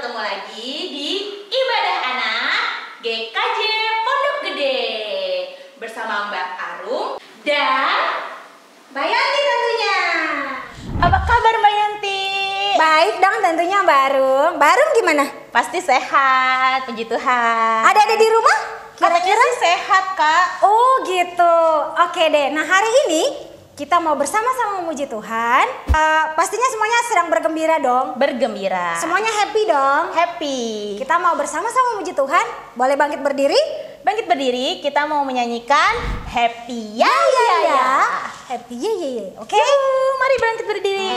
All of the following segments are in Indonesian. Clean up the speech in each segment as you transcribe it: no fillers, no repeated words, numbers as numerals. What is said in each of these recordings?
ketemu lagi di Ibadah Anak GKJ Pondok Gede bersama Mbak Arum dan Mbak Yanti tentunya. Apa kabar Mbak Yanti? Baik dong tentunya Mbak Arum. Mbak Arum gimana? Pasti sehat, puji Tuhan. Ada di rumah? Kira-kira sih sehat Kak. Oh gitu. Oke deh. Nah hari ini kita mau bersama-sama memuji Tuhan. Pastinya semuanya sedang bergembira dong. Bergembira. Semuanya happy dong. Happy. Kita mau bersama-sama memuji Tuhan. Boleh bangkit berdiri? Bangkit berdiri, kita mau menyanyikan Happy Ya Ya Ya. Happy ya ya ya. Oke. Mari bangkit berdiri.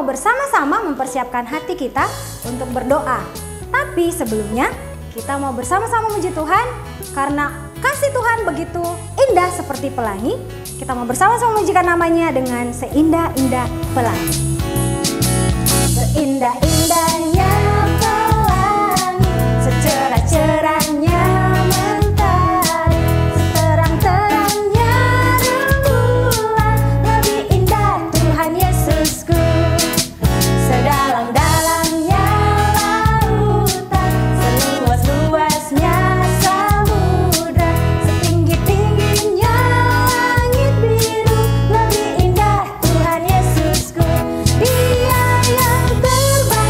Bersama-sama mempersiapkan hati kita untuk berdoa. Tapi sebelumnya kita mau bersama-sama memuji Tuhan karena kasih Tuhan begitu indah seperti pelangi. Kita mau bersama-sama memujikan namanya dengan seindah-indah pelangi. Seindah-indahnya pelangi, secerah-cerahnya mentari, seterang-terangnya rembulan, lebih indah Tuhan Yesusku. Sedalam-dalamnya lautan, seluas-luasnya samudra, setinggi-tingginya langit biru, lebih indah Tuhan Yesusku. Dia yang terbaik.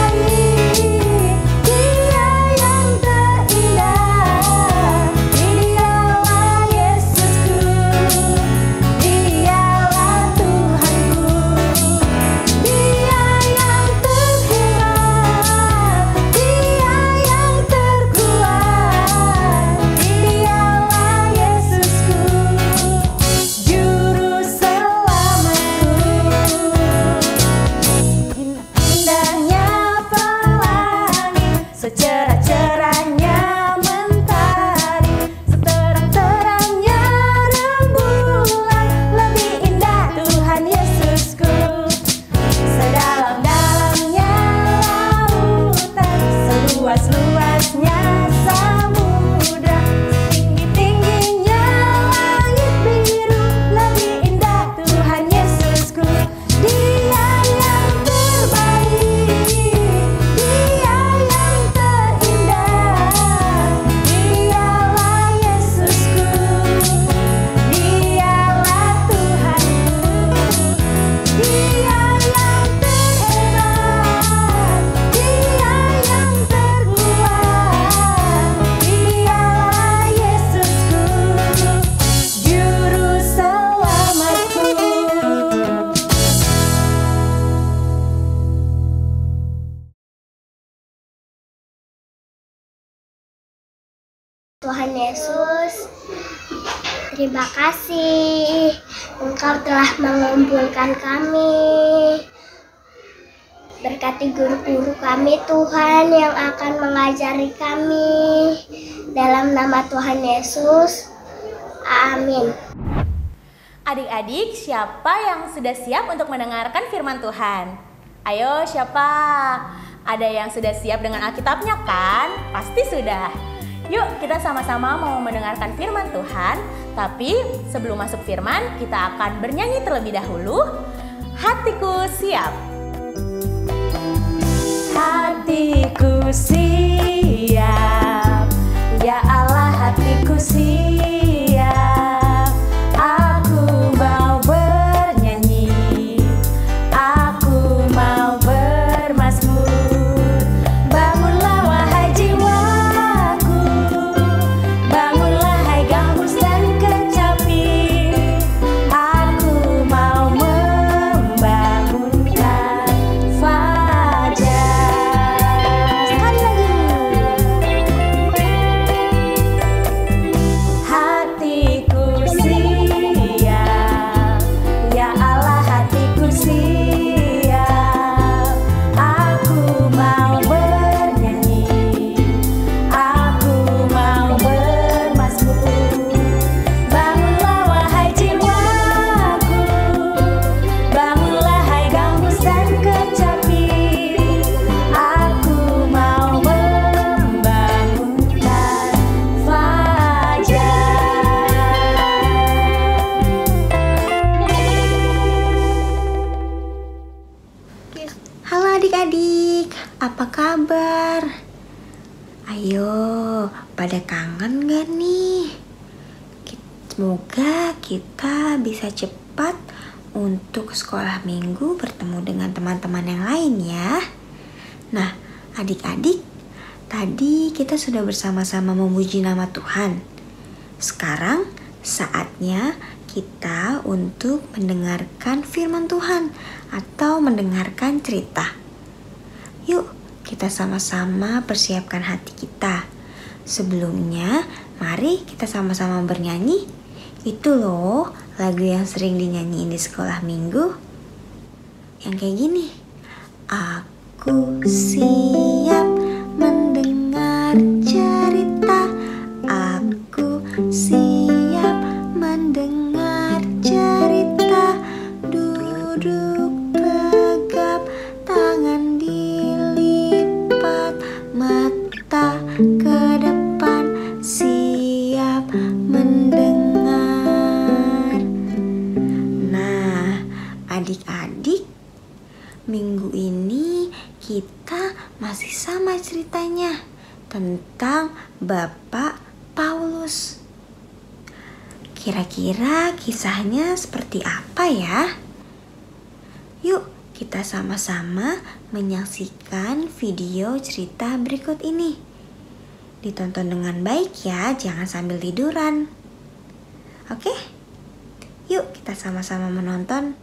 Tuhan Yesus, terima kasih Engkau telah mengumpulkan kami. Berkati guru-guru kami Tuhan yang akan mengajari kami. Dalam nama Tuhan Yesus, amin. Adik-adik, siapa yang sudah siap untuk mendengarkan firman Tuhan? Ayo, siapa? Ada yang sudah siap dengan Alkitabnya kan? Pasti sudah. Yuk, kita sama-sama mau mendengarkan firman Tuhan. Tapi sebelum masuk firman, kita akan bernyanyi terlebih dahulu. Hatiku siap. Hatiku siap, ya Allah hatiku siap. Aku mau bernyanyi, aku mau bermazmur. Bangunlah wahai jiwaku, bangunlah hai gambus dan kecapi. Aku mau membangunkan fajar. Sekali lagi. Hatiku siap, ya Allah hatiku siap. Aku mau bernyanyi, aku mau bermazmur. Bangunlah wahai jiwaku, bangunlah hai gambus dan kecapi. Aku mau membangunkan fajar. Halo adik-adik, apa kabar? Ayo, pada kangen gak nih? Semoga kita bisa cepat untuk sekolah minggu bertemu dengan teman-teman yang lain ya. Nah, adik-adik, tadi kita sudah bersama-sama memuji nama Tuhan. Sekarang saatnya kita untuk mendengarkan firman Tuhan atau mendengarkan cerita. Yuk, kita sama-sama persiapkan hati kita. Sebelumnya, mari kita sama-sama bernyanyi. Itu loh, lagu yang sering dinyanyiin di sekolah minggu. Yang kayak gini. Aku siap mendengar cerita. Aku siap mendengar cerita. Duduk tegap, tangan dilipat, mata ke depan, siap mendengar. Nah, adik-adik, minggu ini kita masih sama ceritanya tentang Bapak Paulus. Kira-kira kisahnya seperti apa ya? Yuk, kita sama-sama menyaksikan video cerita berikut ini. Ditonton dengan baik ya, jangan sambil tiduran. Oke? Yuk, kita sama-sama menonton.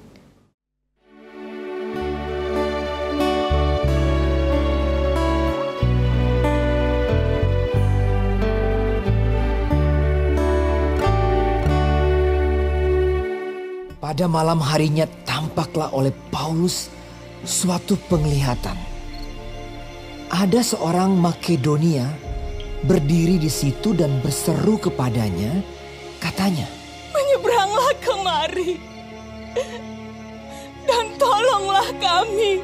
Pada malam harinya tampaklah oleh Paulus suatu penglihatan. Ada seorang Makedonia berdiri di situ dan berseru kepadanya, katanya, "Menyeberanglah kemari dan tolonglah kami."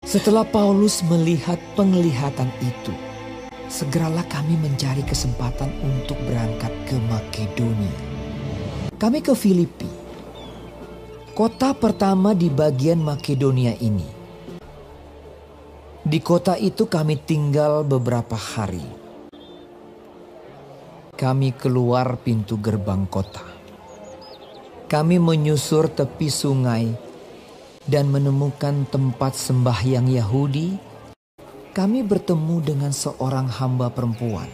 Setelah Paulus melihat penglihatan itu, segeralah kami mencari kesempatan untuk berangkat ke Makedonia. Kami ke Filipi, kota pertama di bagian Makedonia ini. Di kota itu kami tinggal beberapa hari. Kami keluar pintu gerbang kota. Kami menyusur tepi sungai dan menemukan tempat sembahyang Yahudi. Kami bertemu dengan seorang hamba perempuan.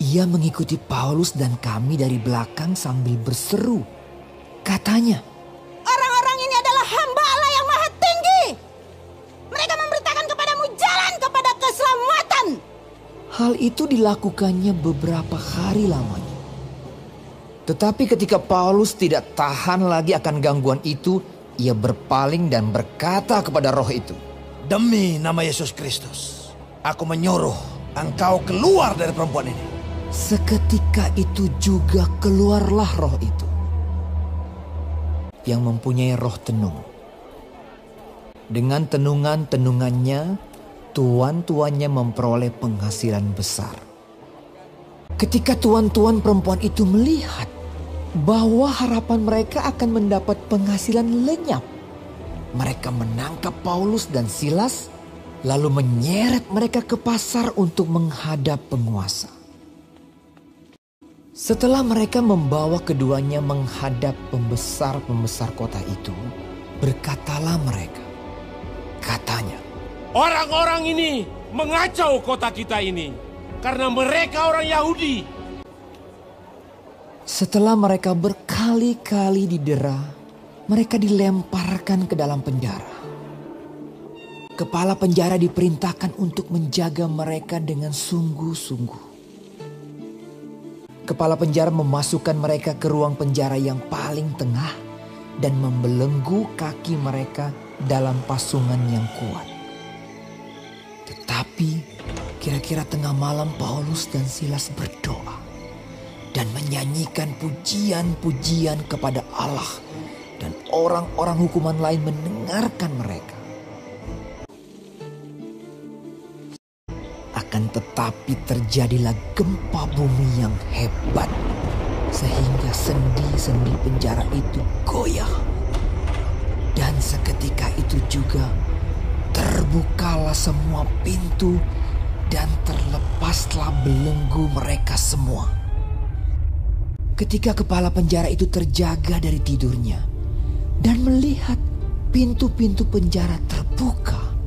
Ia mengikuti Paulus dan kami dari belakang sambil berseru. Katanya, Orang-orang ini adalah hamba Allah yang Maha Tinggi. Hal itu dilakukannya beberapa hari lamanya. Tetapi ketika Paulus tidak tahan lagi akan gangguan itu, ia berpaling dan berkata kepada roh itu, "Demi nama Yesus Kristus, aku menyuruh engkau keluar dari perempuan ini." Seketika itu juga keluarlah roh itu, yang mempunyai roh tenung. Dengan tenungan-tenungannya, tuan-tuannya memperoleh penghasilan besar. Ketika tuan-tuan perempuan itu melihat bahwa harapan mereka akan mendapat penghasilan lenyap, mereka menangkap Paulus dan Silas, lalu menyeret mereka ke pasar untuk menghadap penguasa. Setelah mereka membawa keduanya menghadap pembesar-pembesar kota itu, berkatalah mereka. Katanya, "Orang-orang ini mengacau kota kita ini karena mereka orang Yahudi." Setelah mereka berkali-kali didera, mereka dilemparkan ke dalam penjara. Kepala penjara diperintahkan untuk menjaga mereka dengan sungguh-sungguh. Kepala penjara memasukkan mereka ke ruang penjara yang paling tengah dan membelenggu kaki mereka dalam pasungan yang kuat. Tetapi kira-kira tengah malam Paulus dan Silas berdoa dan menyanyikan pujian-pujian kepada Allah, dan orang-orang hukuman lain mendengarkan mereka. Akan tetapi terjadilah gempa bumi yang hebat, sehingga sendi-sendi penjara itu goyah. Dan seketika itu juga terbukalah semua pintu dan terlepaslah belenggu mereka semua. Ketika kepala penjara itu terjaga dari tidurnya dan melihat pintu-pintu penjara terbuka,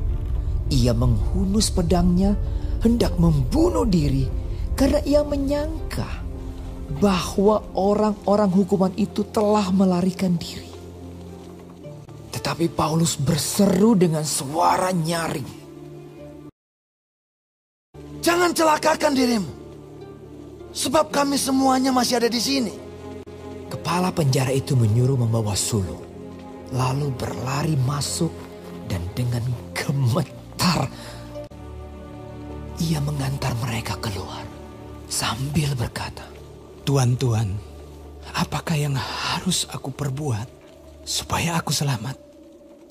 ia menghunus pedangnya hendak membunuh diri karena ia menyangka bahwa orang-orang hukuman itu telah melarikan diri. Tetapi Paulus berseru dengan suara nyaring, "Jangan celakakan dirimu, sebab kami semuanya masih ada di sini." Kepala penjara itu menyuruh membawa sulung, lalu berlari masuk dan dengan gemetar ia mengantar mereka keluar sambil berkata, "Tuan-tuan, apakah yang harus aku perbuat supaya aku selamat?"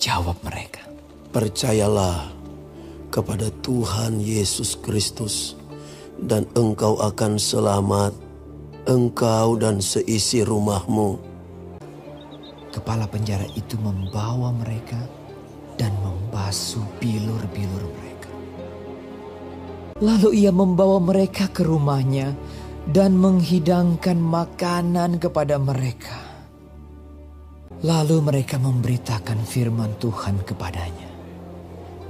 Jawab mereka, "Percayalah kepada Tuhan Yesus Kristus dan engkau akan selamat, engkau dan seisi rumahmu." Kepala penjara itu membawa mereka dan membasuh bilur-bilur mereka. Lalu ia membawa mereka ke rumahnya dan menghidangkan makanan kepada mereka. Lalu mereka memberitakan firman Tuhan kepadanya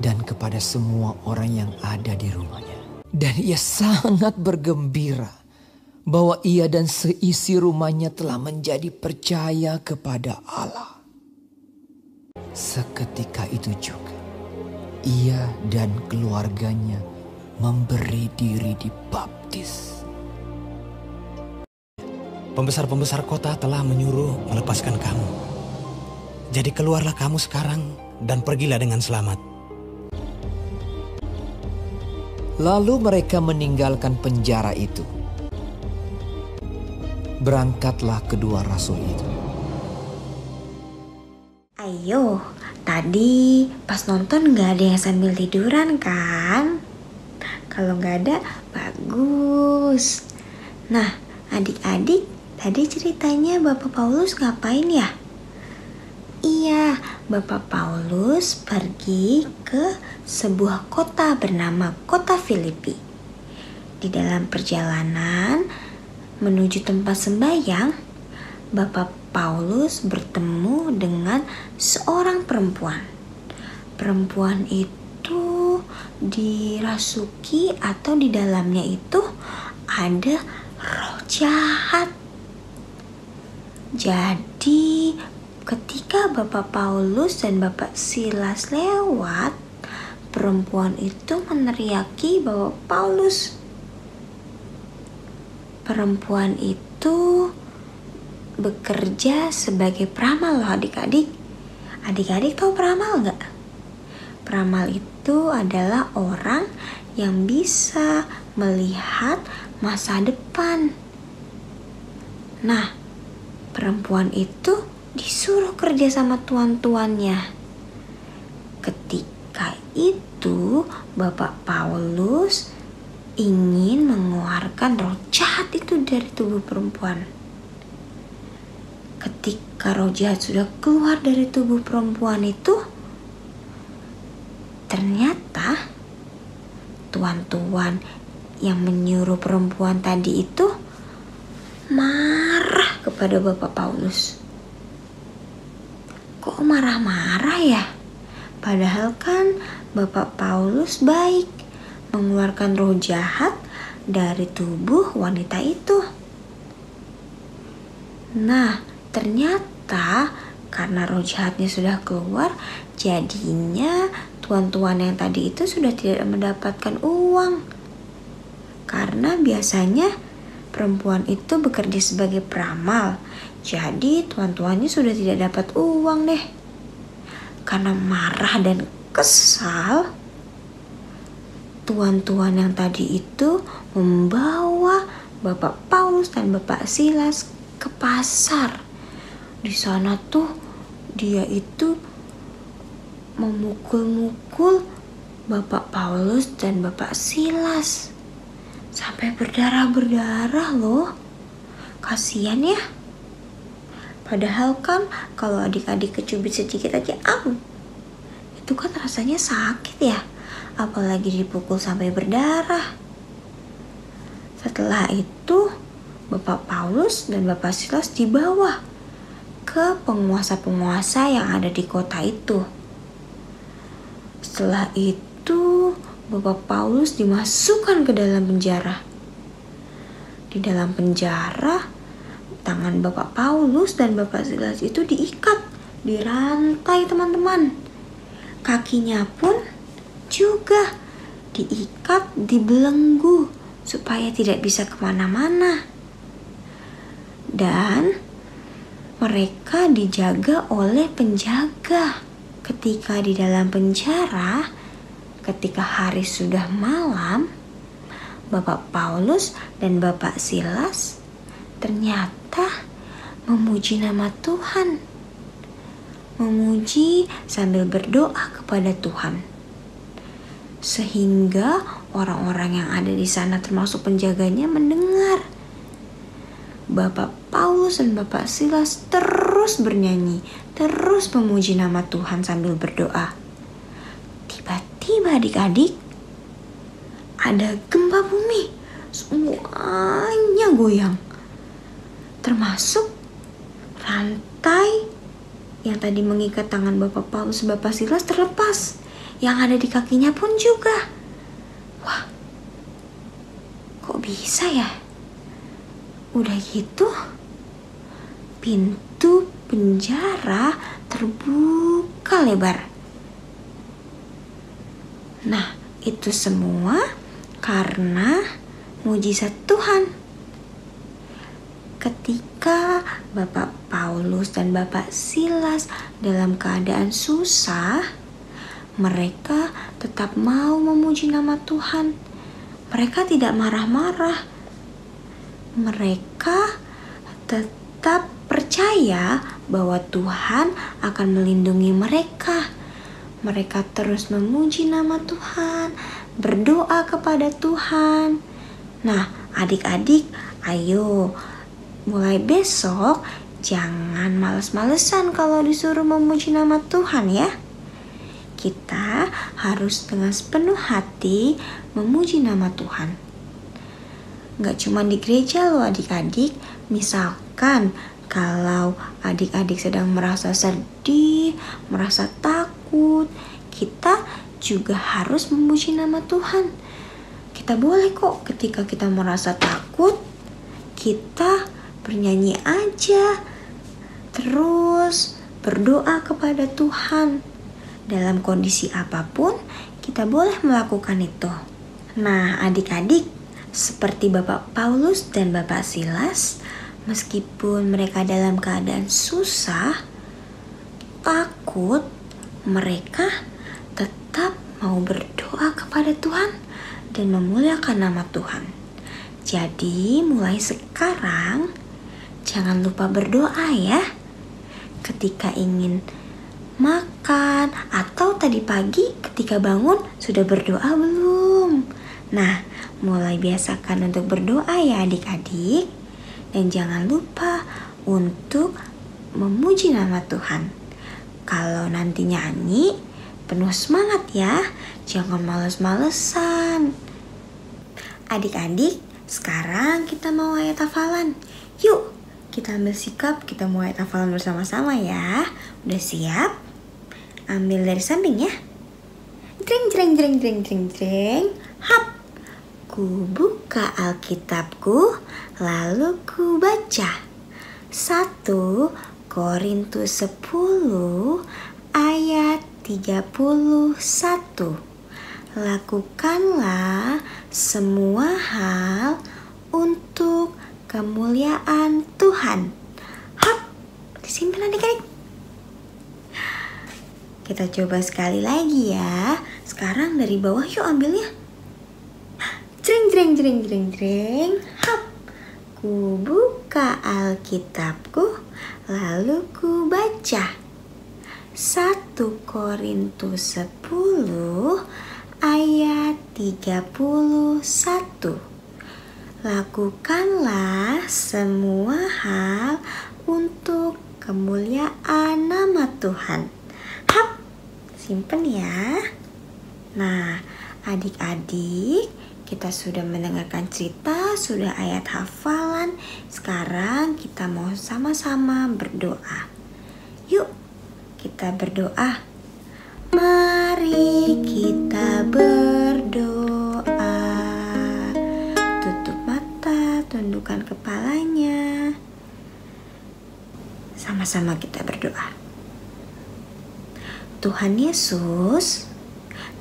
dan kepada semua orang yang ada di rumahnya. Dan ia sangat bergembira bahwa ia dan seisi rumahnya telah menjadi percaya kepada Allah. Seketika itu juga ia dan keluarganya memberi diri dibaptis. Pembesar-pembesar kota telah menyuruh melepaskan kamu. Jadi keluarlah kamu sekarang dan pergilah dengan selamat. Lalu mereka meninggalkan penjara itu. Berangkatlah kedua rasul itu. Ayo, tadi pas nonton gak ada yang sambil tiduran kan? Kalau gak ada, bagus. Nah, adik-adik, tadi ceritanya Bapak Paulus ngapain ya? Iya, Bapak Paulus pergi ke sebuah kota bernama Kota Filipi. Di dalam perjalanan menuju tempat sembahyang, Bapak Paulus bertemu dengan seorang perempuan. Perempuan itu dirasuki atau di dalamnya itu ada roh jahat. Jadi ketika Bapak Paulus dan Bapak Silas lewat, perempuan itu meneriaki Bapak Paulus, perempuan itu bekerja sebagai peramal loh adik-adik. Adik-adik tahu peramal nggak? Peramal itu adalah orang yang bisa melihat masa depan. Nah, perempuan itu disuruh kerja sama tuan-tuannya. Ketika itu Bapak Paulus ingin mengeluarkan roh jahat itu dari tubuh perempuan. Ketika roh jahat sudah keluar dari tubuh perempuan itu, ternyata tuan-tuan yang menyuruh perempuan tadi itu marah kepada Bapak Paulus. Kok marah-marah ya? Padahal kan Bapak Paulus baik mengeluarkan roh jahat dari tubuh wanita itu. Nah, ternyata karena roh jahatnya sudah keluar, jadinya tuan-tuan yang tadi itu sudah tidak mendapatkan uang. Karena biasanya perempuan itu bekerja sebagai peramal, jadi tuan-tuannya sudah tidak dapat uang deh. Karena marah dan kesal, tuan-tuan yang tadi itu membawa Bapak Paulus dan Bapak Silas ke pasar. Di sana tuh dia itu memukul-mukul Bapak Paulus dan Bapak Silas sampai berdarah-berdarah loh. Kasian ya. Padahal kan kalau adik-adik kecubit sedikit aja, itu kan rasanya sakit ya. Apalagi dipukul sampai berdarah. Setelah itu Bapak Paulus dan Bapak Silas dibawa ke penguasa-penguasa yang ada di kota itu. Setelah itu Bapak Paulus dimasukkan ke dalam penjara. Di dalam penjara, tangan Bapak Paulus dan Bapak Silas itu diikat di rantai, teman-teman. Kakinya pun juga diikat, dibelenggu supaya tidak bisa kemana-mana. Dan mereka dijaga oleh penjaga. Ketika di dalam penjara, ketika hari sudah malam, Bapak Paulus dan Bapak Silas ternyata memuji nama Tuhan. Memuji sambil berdoa kepada Tuhan. Sehingga orang-orang yang ada di sana termasuk penjaganya mendengar. Bapak Paulus dan Bapak Silas terus bernyanyi, terus memuji nama Tuhan sambil berdoa. Tiba-tiba adik-adik, ada gempa bumi. Semuanya goyang. Termasuk rantai yang tadi mengikat tangan Bapak Paulus dan Bapak Silas terlepas. Yang ada di kakinya pun juga. Wah, kok bisa ya? Udah gitu, pintu penjara terbuka lebar. Nah, itu semua karena mujizat Tuhan. Ketika Bapak Paulus dan Bapak Silas dalam keadaan susah, mereka tetap mau memuji nama Tuhan. Mereka tidak marah-marah. Mereka tetap percaya bahwa Tuhan akan melindungi mereka. Mereka terus memuji nama Tuhan, berdoa kepada Tuhan. Nah, adik-adik, ayo mulai besok jangan males-malesan kalau disuruh memuji nama Tuhan ya. Kita harus dengan sepenuh hati memuji nama Tuhan. Gak cuma di gereja loh adik-adik. Misalkan kalau adik-adik sedang merasa sedih, merasa takut, kita juga harus memuji nama Tuhan. Kita boleh kok ketika kita merasa takut, kita bernyanyi aja, terus berdoa kepada Tuhan. Dalam kondisi apapun, kita boleh melakukan itu. Nah, adik-adik, Seperti Bapak Paulus dan Bapak Silas, meskipun mereka dalam keadaan susah, takut, mereka tetap mau berdoa kepada Tuhan dan memuliakan nama Tuhan. Jadi mulai sekarang jangan lupa berdoa ya. Ketika ingin makan atau tadi pagi ketika bangun sudah berdoa belum? Nah, mulai biasakan untuk berdoa ya adik-adik. Dan jangan lupa untuk memuji nama Tuhan. Kalau nanti nyanyi, penuh semangat ya. Jangan males-malesan. Adik-adik, sekarang kita mau ayat hafalan. Yuk, kita ambil sikap, kita mau ayat hafalan bersama-sama ya. Udah siap? Ambil dari samping ya. Jreng, jreng, jreng, jreng, jreng, jreng. Hap. Ku buka Alkitabku, lalu ku baca 1 Korintus 10 ayat 31. Lakukanlah semua hal untuk kemuliaan Tuhan. Hap, disimpan adik-adik. Kita coba sekali lagi ya. Sekarang dari bawah yuk ambilnya. Jreng, jreng, jreng, jreng, jreng. Hap. Ku buka Alkitabku, lalu ku baca 1 Korintus 10 ayat 31. Lakukanlah semua hal untuk kemuliaan nama Tuhan. Hap, simpen ya. Nah, adik-adik, kita sudah mendengarkan cerita, sudah ayat hafalan. Sekarang kita mau sama-sama berdoa. Yuk, kita berdoa. Mari kita berdoa. Tutup mata, tundukkan kepalanya. Sama-sama kita berdoa. Tuhan Yesus,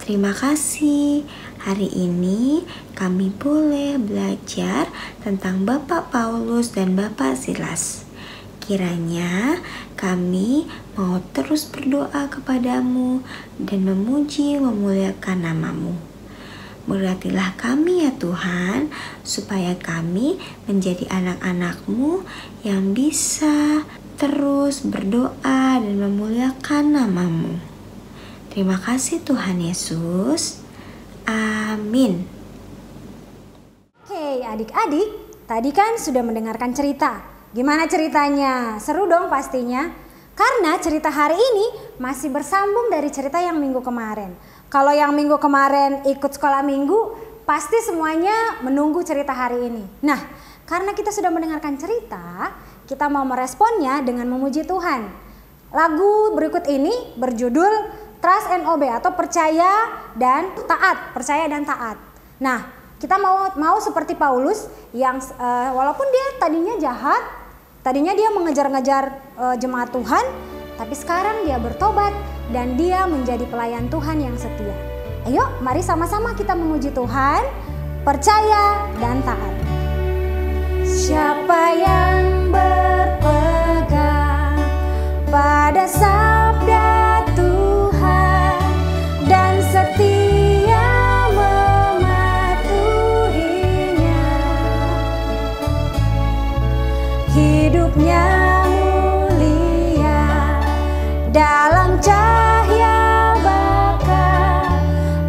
terima kasih. Hari ini kami boleh belajar tentang Bapak Paulus dan Bapak Silas. Kiranya kami mau terus berdoa kepadamu dan memuji memuliakan namamu. Berkatilah kami ya Tuhan, supaya kami menjadi anak-anak-Mu yang bisa terus berdoa dan memuliakan namamu. Terima kasih Tuhan Yesus. Amin. Oke adik-adik, tadi kan sudah mendengarkan cerita. Gimana ceritanya? Seru dong pastinya. Karena cerita hari ini masih bersambung dari cerita yang minggu kemarin. Kalau yang minggu kemarin ikut sekolah minggu, pasti semuanya menunggu cerita hari ini. Nah, karena kita sudah mendengarkan cerita, kita mau meresponnya dengan memuji Tuhan. Lagu berikut ini berjudul Trust and Obey atau percaya dan taat, percaya dan taat. Nah, kita mau seperti Paulus yang walaupun dia tadinya jahat, tadinya dia mengejar-ngejar jemaat Tuhan, tapi sekarang dia bertobat dan dia menjadi pelayan Tuhan yang setia. Ayo, mari sama-sama kita memuji Tuhan, percaya dan taat. Siapa yang berpegang pada sabda dan setia mematuhinya, hidupnya mulia dalam cahaya bakar,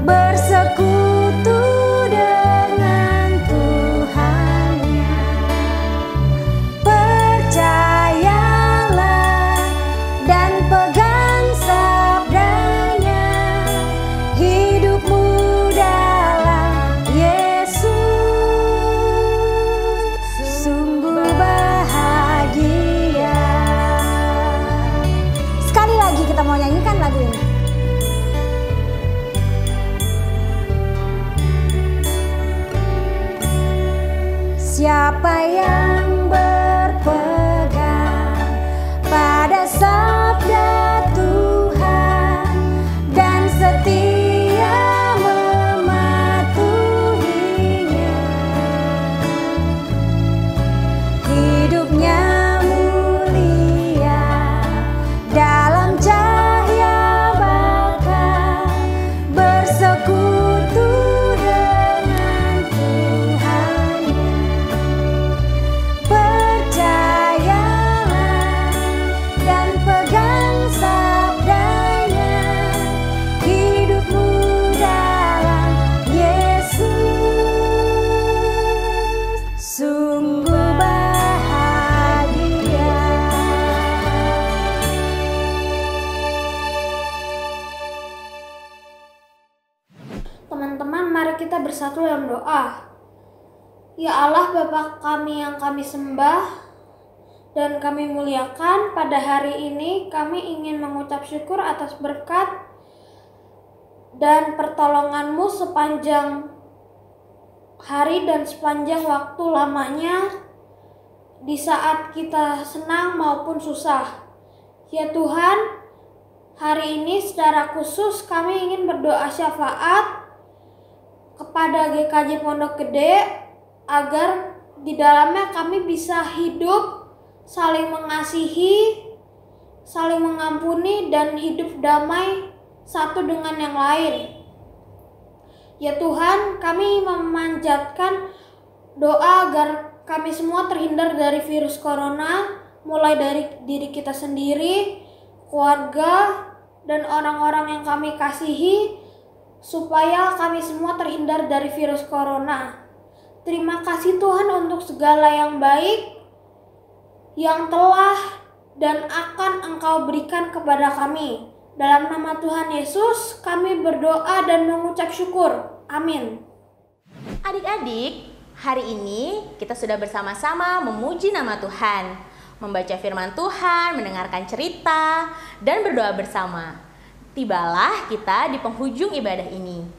bersekutu dengan Tuhannya. Percayalah dan pegang sabdanya, hidupmu dalam Yesus. Sungguh bahagia Ya Allah, Bapa kami yang kami sembah dan kami muliakan, pada hari ini kami ingin mengucap syukur atas berkat dan pertolongan-Mu sepanjang hari dan sepanjang waktu lamanya, di saat kita senang maupun susah. Ya Tuhan, hari ini secara khusus kami ingin berdoa syafaat kepada GKJ Pondok Gede, agar di dalamnya kami bisa hidup saling mengasihi, saling mengampuni, dan hidup damai satu dengan yang lain. Ya Tuhan, kami memanjatkan doa agar kami semua terhindar dari virus corona, mulai dari diri kita sendiri, keluarga, dan orang-orang yang kami kasihi, supaya kami semua terhindar dari virus corona. Terima kasih Tuhan untuk segala yang baik yang telah dan akan Engkau berikan kepada kami. Dalam nama Tuhan Yesus kami berdoa dan mengucap syukur. Amin. Adik-adik, hari ini kita sudah bersama-sama memuji nama Tuhan, membaca firman Tuhan, mendengarkan cerita, dan berdoa bersama. Tibalah kita di penghujung ibadah ini.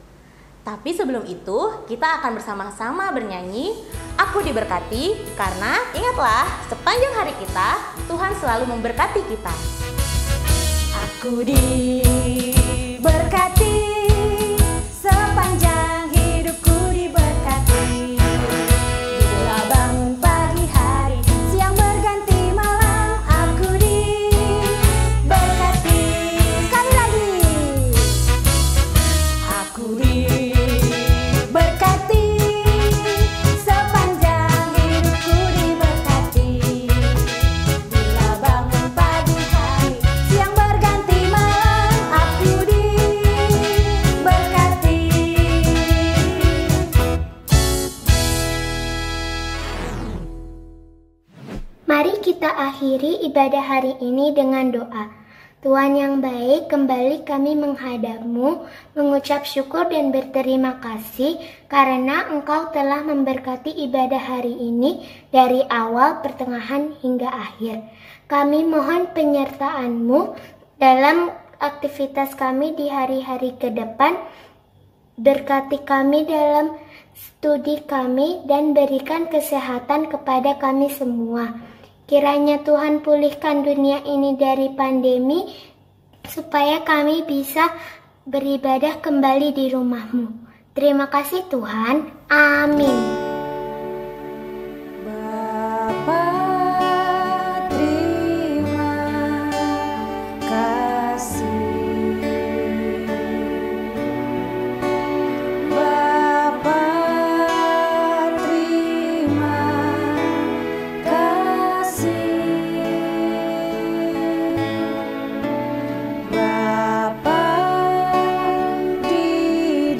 Tapi sebelum itu, kita akan bersama-sama bernyanyi Aku Diberkati, karena ingatlah, sepanjang hari kita, Tuhan selalu memberkati kita. Aku diberkati, sepanjang hidupku diberkati. Bila bangun pagi hari, siang berganti malam, aku diberkati. Sekali lagi. Aku diberkati, sepanjang hidupku diberkati. Bila bangun pagi hari, siang berganti malam, aku diberkati. Mari kita akhiri ibadah hari ini dengan doa. Tuhan yang baik, kembali kami menghadap-Mu, mengucap syukur dan berterima kasih karena Engkau telah memberkati ibadah hari ini dari awal, pertengahan, hingga akhir. Kami mohon penyertaan-Mu dalam aktivitas kami di hari-hari ke depan. Berkati kami dalam studi kami dan berikan kesehatan kepada kami semua. Kiranya Tuhan pulihkan dunia ini dari pandemi, supaya kami bisa beribadah kembali di rumah-Mu. Terima kasih Tuhan. Amin. Bapa, terima kasih. Bapa, terima kasih. Bapa di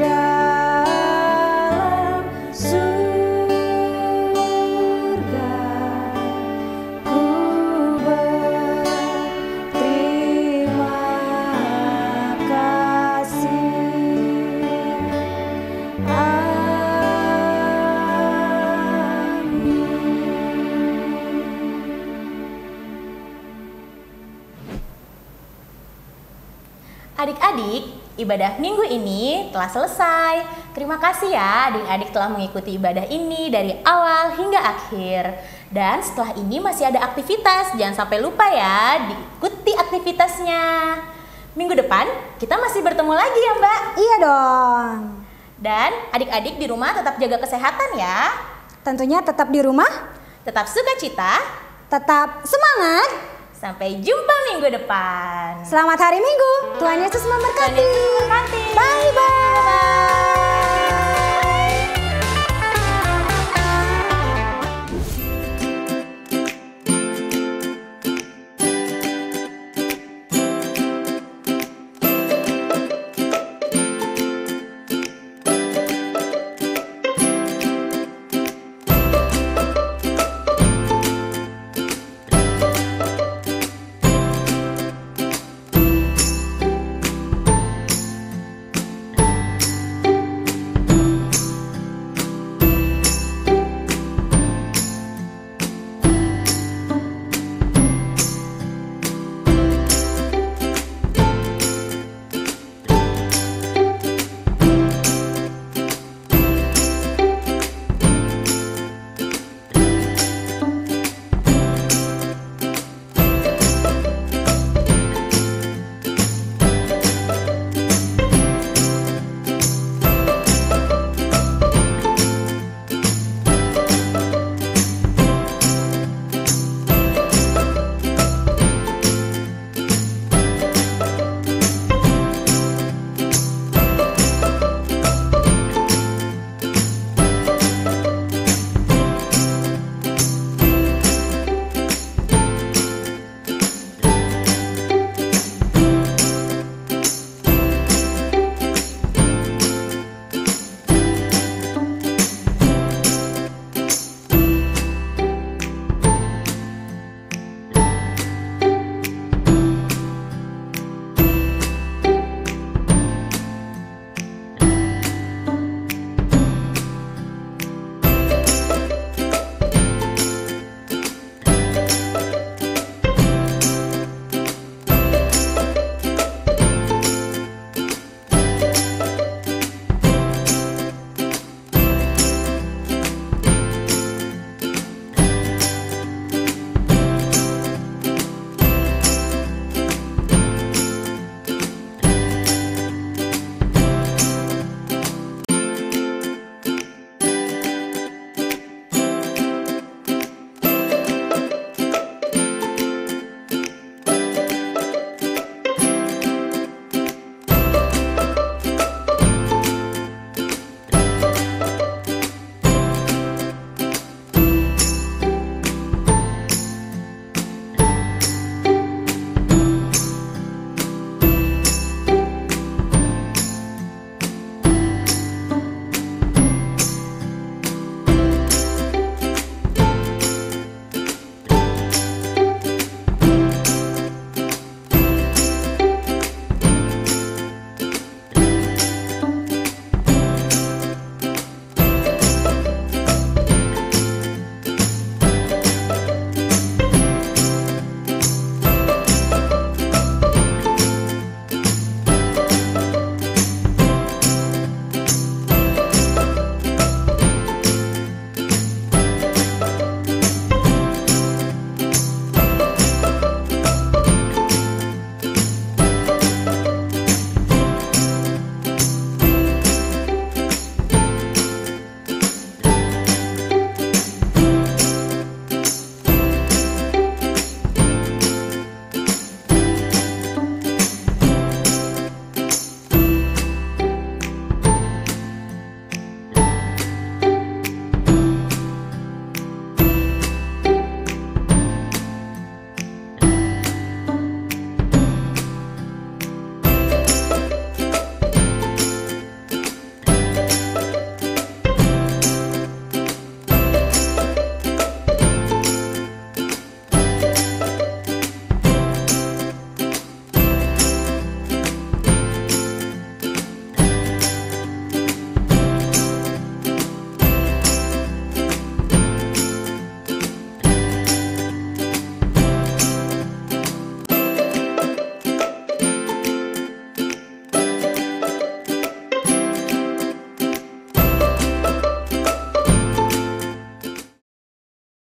dalam surga, ku berterima kasih. Adik-adik, ibadah minggu ini telah selesai. Terima kasih ya adik-adik telah mengikuti ibadah ini dari awal hingga akhir. Dan setelah ini masih ada aktivitas, jangan sampai lupa ya diikuti aktivitasnya. Minggu depan kita masih bertemu lagi ya Mbak? Iya dong. Dan adik-adik di rumah tetap jaga kesehatan ya. Tentunya tetap di rumah, Tetap sukacita. tetap semangat. Sampai jumpa minggu depan. Selamat hari Minggu. Tuhan Yesus memberkati. Tuhan Yesus memberkati. Bye bye.